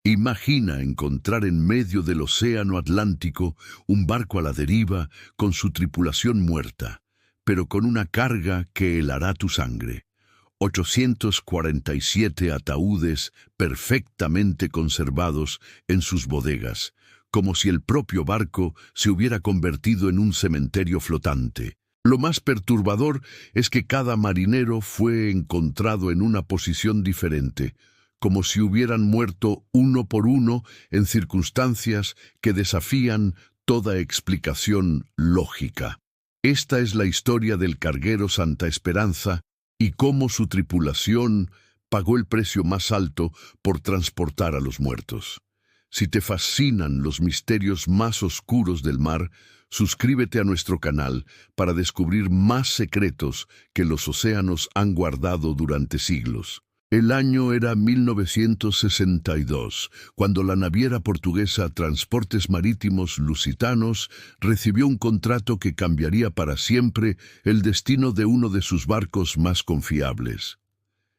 Imagina encontrar en medio del océano Atlántico un barco a la deriva con su tripulación muerta, pero con una carga que helará tu sangre. 847 ataúdes perfectamente conservados en sus bodegas, como si el propio barco se hubiera convertido en un cementerio flotante. Lo más perturbador es que cada marinero fue encontrado en una posición diferente, como si hubieran muerto uno por uno en circunstancias que desafían toda explicación lógica. Esta es la historia del carguero Santa Esperanza y cómo su tripulación pagó el precio más alto por transportar a los muertos. Si te fascinan los misterios más oscuros del mar, suscríbete a nuestro canal para descubrir más secretos que los océanos han guardado durante siglos. El año era 1962, cuando la naviera portuguesa Transportes Marítimos Lusitanos recibió un contrato que cambiaría para siempre el destino de uno de sus barcos más confiables.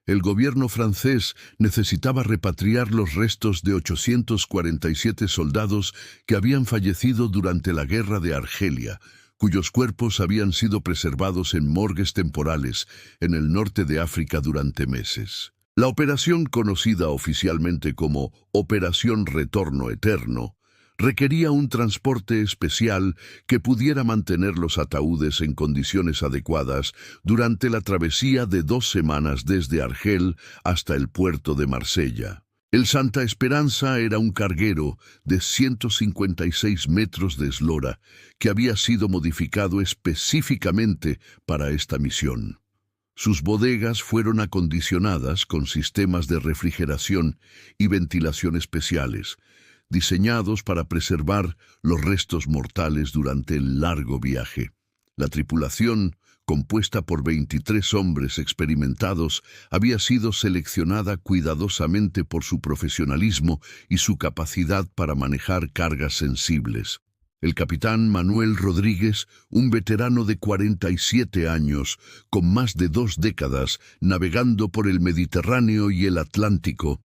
El gobierno francés necesitaba repatriar los restos de 847 soldados que habían fallecido durante la Guerra de Argelia, cuyos cuerpos habían sido preservados en morgues temporales en el norte de África durante meses. La operación, conocida oficialmente como Operación Retorno Eterno, requería un transporte especial que pudiera mantener los ataúdes en condiciones adecuadas durante la travesía de 2 semanas desde Argel hasta el puerto de Marsella. El Santa Esperanza era un carguero de 156 metros de eslora que había sido modificado específicamente para esta misión. Sus bodegas fueron acondicionadas con sistemas de refrigeración y ventilación especiales, diseñados para preservar los restos mortales durante el largo viaje. La tripulación, compuesta por 23 hombres experimentados, había sido seleccionada cuidadosamente por su profesionalismo y su capacidad para manejar cargas sensibles. El capitán Manuel Rodríguez, un veterano de 47 años, con más de 2 décadas navegando por el Mediterráneo y el Atlántico,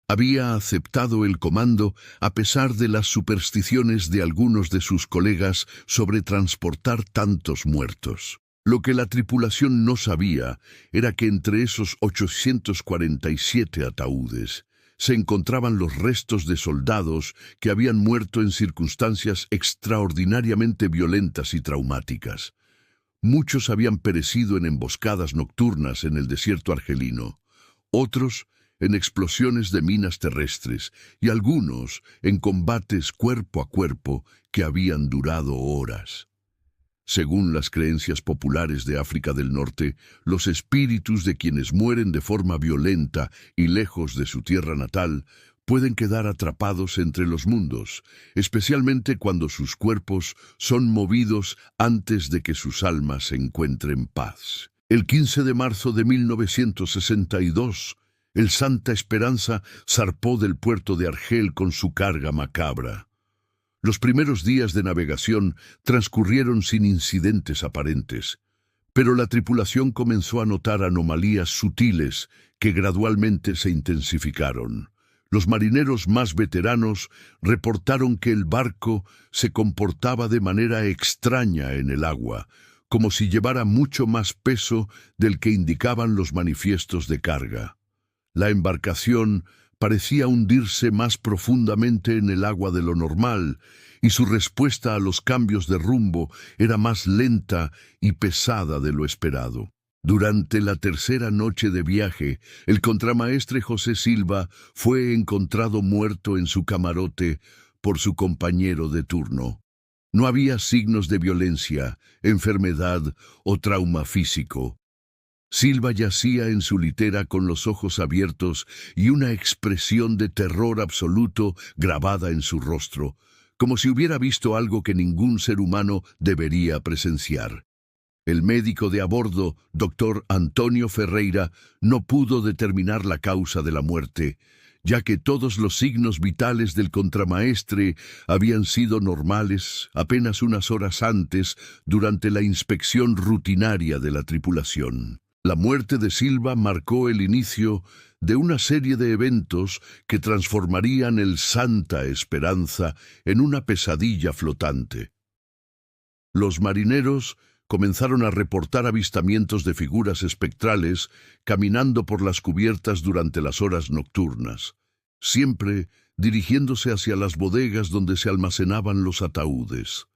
había aceptado el comando a pesar de las supersticiones de algunos de sus colegas sobre transportar tantos muertos. Lo que la tripulación no sabía era que entre esos 847 ataúdes se encontraban los restos de soldados que habían muerto en circunstancias extraordinariamente violentas y traumáticas. Muchos habían perecido en emboscadas nocturnas en el desierto argelino, otros en explosiones de minas terrestres y algunos en combates cuerpo a cuerpo que habían durado horas. Según las creencias populares de África del Norte, los espíritus de quienes mueren de forma violenta y lejos de su tierra natal pueden quedar atrapados entre los mundos, especialmente cuando sus cuerpos son movidos antes de que sus almas encuentren paz. El 15 de marzo de 1962, el Santa Esperanza zarpó del puerto de Argel con su carga macabra. Los primeros días de navegación transcurrieron sin incidentes aparentes, pero la tripulación comenzó a notar anomalías sutiles que gradualmente se intensificaron. Los marineros más veteranos reportaron que el barco se comportaba de manera extraña en el agua, como si llevara mucho más peso del que indicaban los manifiestos de carga. La embarcación parecía hundirse más profundamente en el agua de lo normal, y su respuesta a los cambios de rumbo era más lenta y pesada de lo esperado. Durante la tercera noche de viaje, el contramaestre José Silva fue encontrado muerto en su camarote por su compañero de turno. No había signos de violencia, enfermedad o trauma físico. Silva yacía en su litera con los ojos abiertos y una expresión de terror absoluto grabada en su rostro, como si hubiera visto algo que ningún ser humano debería presenciar. El médico de a bordo, doctor Antonio Ferreira, no pudo determinar la causa de la muerte, ya que todos los signos vitales del contramaestre habían sido normales apenas unas horas antes durante la inspección rutinaria de la tripulación. La muerte de Silva marcó el inicio de una serie de eventos que transformarían el Santa Esperanza en una pesadilla flotante. Los marineros comenzaron a reportar avistamientos de figuras espectrales caminando por las cubiertas durante las horas nocturnas, siempre dirigiéndose hacia las bodegas donde se almacenaban los ataúdes.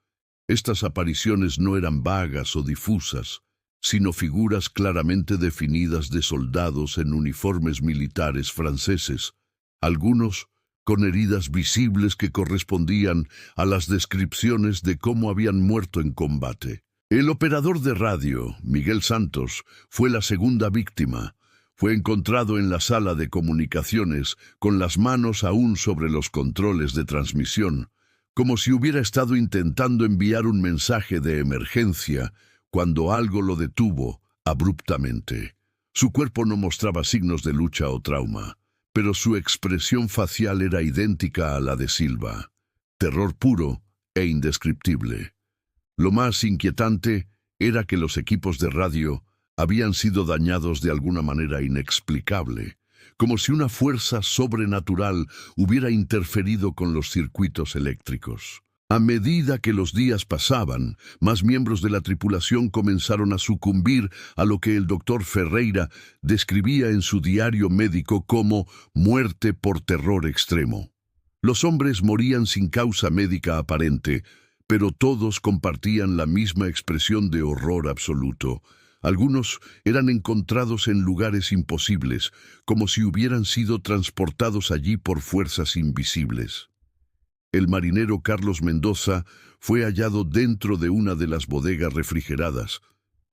Estas apariciones no eran vagas o difusas, sino figuras claramente definidas de soldados en uniformes militares franceses, algunos con heridas visibles que correspondían a las descripciones de cómo habían muerto en combate. El operador de radio, Miguel Santos, fue la segunda víctima. Fue encontrado en la sala de comunicaciones con las manos aún sobre los controles de transmisión, como si hubiera estado intentando enviar un mensaje de emergencia cuando algo lo detuvo abruptamente. Su cuerpo no mostraba signos de lucha o trauma, pero su expresión facial era idéntica a la de Silva. Terror puro e indescriptible. Lo más inquietante era que los equipos de radio habían sido dañados de alguna manera inexplicable, como si una fuerza sobrenatural hubiera interferido con los circuitos eléctricos. A medida que los días pasaban, más miembros de la tripulación comenzaron a sucumbir a lo que el doctor Ferreira describía en su diario médico como muerte por terror extremo. Los hombres morían sin causa médica aparente, pero todos compartían la misma expresión de horror absoluto. Algunos eran encontrados en lugares imposibles, como si hubieran sido transportados allí por fuerzas invisibles. El marinero Carlos Mendoza fue hallado dentro de una de las bodegas refrigeradas,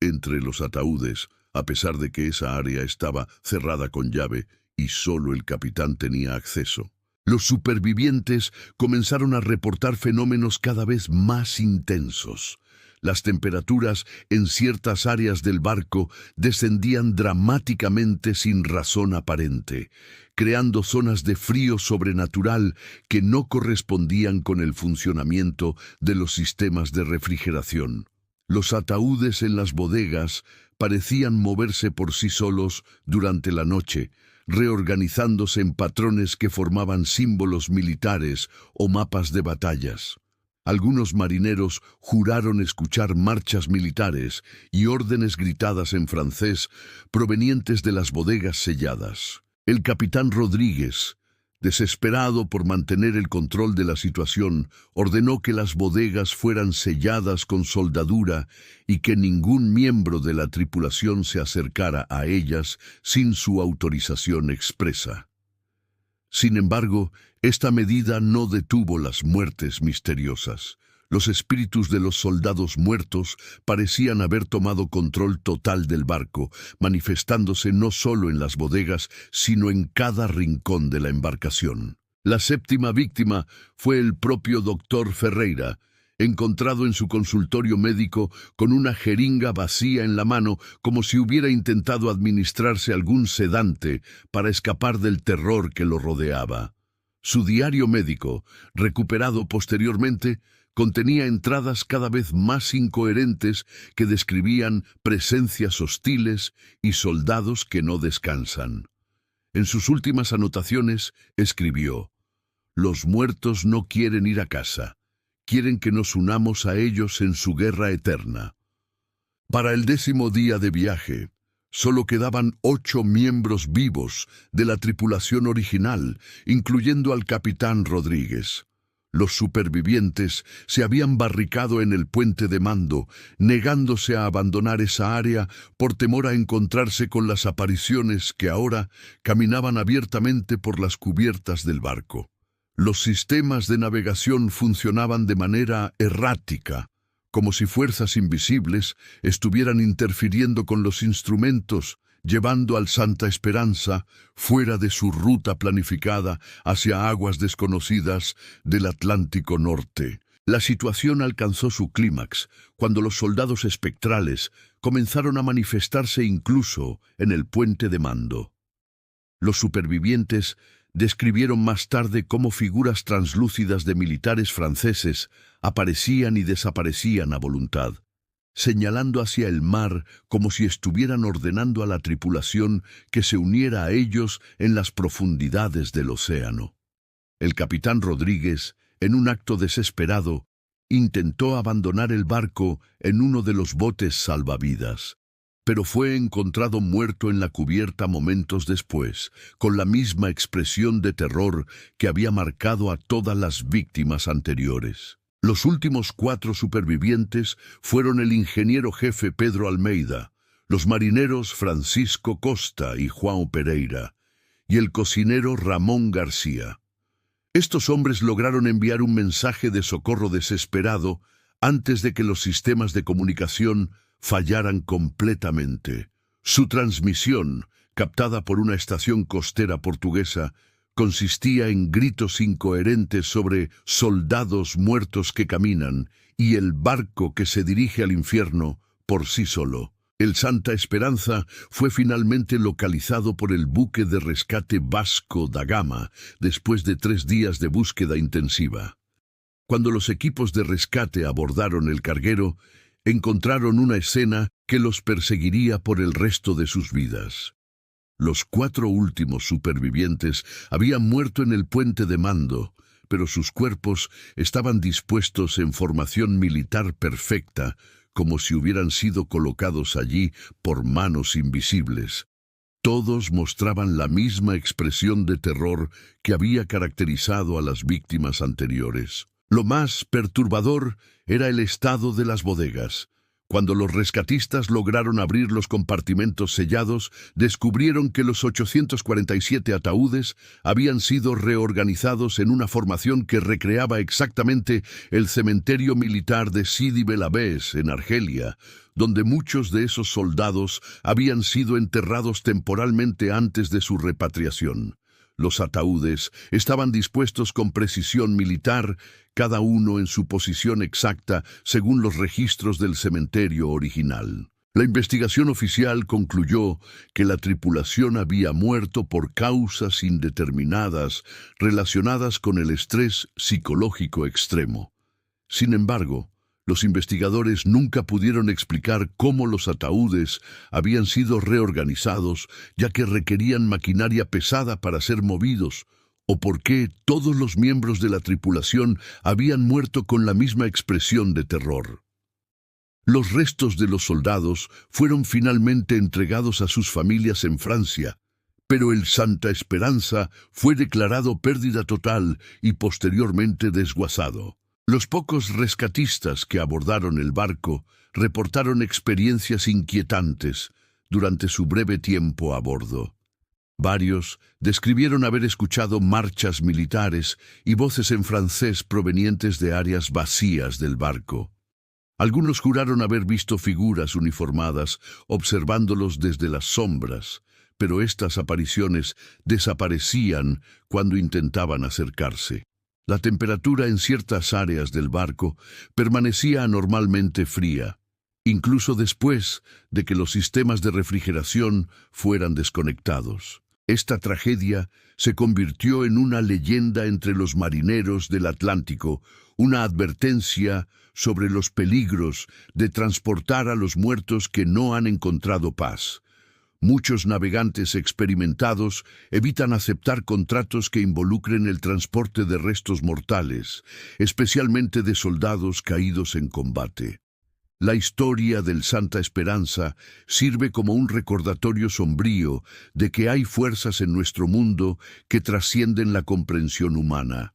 entre los ataúdes, a pesar de que esa área estaba cerrada con llave y solo el capitán tenía acceso. Los supervivientes comenzaron a reportar fenómenos cada vez más intensos. Las temperaturas en ciertas áreas del barco descendían dramáticamente sin razón aparente, creando zonas de frío sobrenatural que no correspondían con el funcionamiento de los sistemas de refrigeración. Los ataúdes en las bodegas parecían moverse por sí solos durante la noche, reorganizándose en patrones que formaban símbolos militares o mapas de batallas. Algunos marineros juraron escuchar marchas militares y órdenes gritadas en francés provenientes de las bodegas selladas. El capitán Rodríguez, desesperado por mantener el control de la situación, ordenó que las bodegas fueran selladas con soldadura y que ningún miembro de la tripulación se acercara a ellas sin su autorización expresa. Sin embargo, esta medida no detuvo las muertes misteriosas. Los espíritus de los soldados muertos parecían haber tomado control total del barco, manifestándose no solo en las bodegas, sino en cada rincón de la embarcación. La séptima víctima fue el propio doctor Ferreira, encontrado en su consultorio médico con una jeringa vacía en la mano, como si hubiera intentado administrarse algún sedante para escapar del terror que lo rodeaba. Su diario médico, recuperado posteriormente, contenía entradas cada vez más incoherentes que describían presencias hostiles y soldados que no descansan. En sus últimas anotaciones escribió: «Los muertos no quieren ir a casa. Quieren que nos unamos a ellos en su guerra eterna». Para el 10º día de viaje, solo quedaban 8 miembros vivos de la tripulación original, incluyendo al capitán Rodríguez. Los supervivientes se habían barricado en el puente de mando, negándose a abandonar esa área por temor a encontrarse con las apariciones que ahora caminaban abiertamente por las cubiertas del barco. Los sistemas de navegación funcionaban de manera errática, como si fuerzas invisibles estuvieran interfiriendo con los instrumentos, llevando al Santa Esperanza fuera de su ruta planificada hacia aguas desconocidas del Atlántico Norte. La situación alcanzó su clímax cuando los soldados espectrales comenzaron a manifestarse incluso en el puente de mando. Los supervivientes describieron más tarde cómo figuras translúcidas de militares franceses aparecían y desaparecían a voluntad. señalando hacia el mar como si estuvieran ordenando a la tripulación que se uniera a ellos en las profundidades del océano. El capitán Rodríguez, en un acto desesperado, intentó abandonar el barco en uno de los botes salvavidas, pero fue encontrado muerto en la cubierta momentos después, con la misma expresión de terror que había marcado a todas las víctimas anteriores. Los últimos 4 supervivientes fueron el ingeniero jefe Pedro Almeida, los marineros Francisco Costa y Juan Pereira, y el cocinero Ramón García. Estos hombres lograron enviar un mensaje de socorro desesperado antes de que los sistemas de comunicación fallaran completamente. Su transmisión, captada por una estación costera portuguesa, consistía en gritos incoherentes sobre soldados muertos que caminan y el barco que se dirige al infierno por sí solo. El Santa Esperanza fue finalmente localizado por el buque de rescate Vasco da Gama después de 3 días de búsqueda intensiva. Cuando los equipos de rescate abordaron el carguero, encontraron una escena que los perseguiría por el resto de sus vidas. Los 4 últimos supervivientes habían muerto en el puente de mando, pero sus cuerpos estaban dispuestos en formación militar perfecta, como si hubieran sido colocados allí por manos invisibles. Todos mostraban la misma expresión de terror que había caracterizado a las víctimas anteriores. Lo más perturbador era el estado de las bodegas. Cuando los rescatistas lograron abrir los compartimentos sellados, descubrieron que los 847 ataúdes habían sido reorganizados en una formación que recreaba exactamente el cementerio militar de Sidi Bel Abbes, en Argelia, donde muchos de esos soldados habían sido enterrados temporalmente antes de su repatriación. Los ataúdes estaban dispuestos con precisión militar, cada uno en su posición exacta según los registros del cementerio original. La investigación oficial concluyó que la tripulación había muerto por causas indeterminadas relacionadas con el estrés psicológico extremo. Sin embargo, los investigadores nunca pudieron explicar cómo los ataúdes habían sido reorganizados, ya que requerían maquinaria pesada para ser movidos, o por qué todos los miembros de la tripulación habían muerto con la misma expresión de terror. Los restos de los soldados fueron finalmente entregados a sus familias en Francia, pero el Santa Esperanza fue declarado pérdida total y posteriormente desguazado. Los pocos rescatistas que abordaron el barco reportaron experiencias inquietantes durante su breve tiempo a bordo. Varios describieron haber escuchado marchas militares y voces en francés provenientes de áreas vacías del barco. Algunos juraron haber visto figuras uniformadas observándolos desde las sombras, pero estas apariciones desaparecían cuando intentaban acercarse. La temperatura en ciertas áreas del barco permanecía anormalmente fría, incluso después de que los sistemas de refrigeración fueran desconectados. Esta tragedia se convirtió en una leyenda entre los marineros del Atlántico, una advertencia sobre los peligros de transportar a los muertos que no han encontrado paz. Muchos navegantes experimentados evitan aceptar contratos que involucren el transporte de restos mortales, especialmente de soldados caídos en combate. La historia del Santa Esperanza sirve como un recordatorio sombrío de que hay fuerzas en nuestro mundo que trascienden la comprensión humana,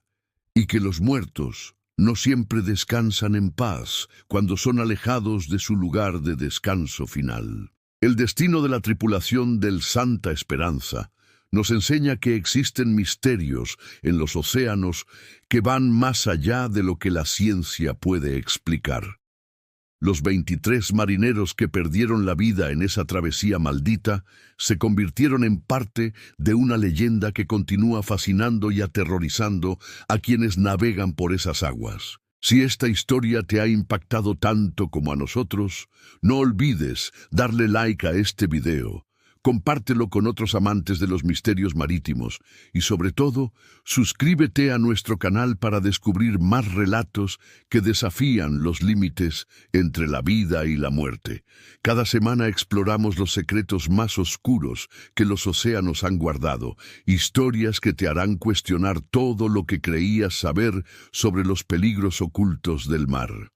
y que los muertos no siempre descansan en paz cuando son alejados de su lugar de descanso final. El destino de la tripulación del Santa Esperanza nos enseña que existen misterios en los océanos que van más allá de lo que la ciencia puede explicar. Los 23 marineros que perdieron la vida en esa travesía maldita se convirtieron en parte de una leyenda que continúa fascinando y aterrorizando a quienes navegan por esas aguas. Si esta historia te ha impactado tanto como a nosotros, no olvides darle like a este video, compártelo con otros amantes de los misterios marítimos y, sobre todo, suscríbete a nuestro canal para descubrir más relatos que desafían los límites entre la vida y la muerte. Cada semana exploramos los secretos más oscuros que los océanos han guardado, historias que te harán cuestionar todo lo que creías saber sobre los peligros ocultos del mar.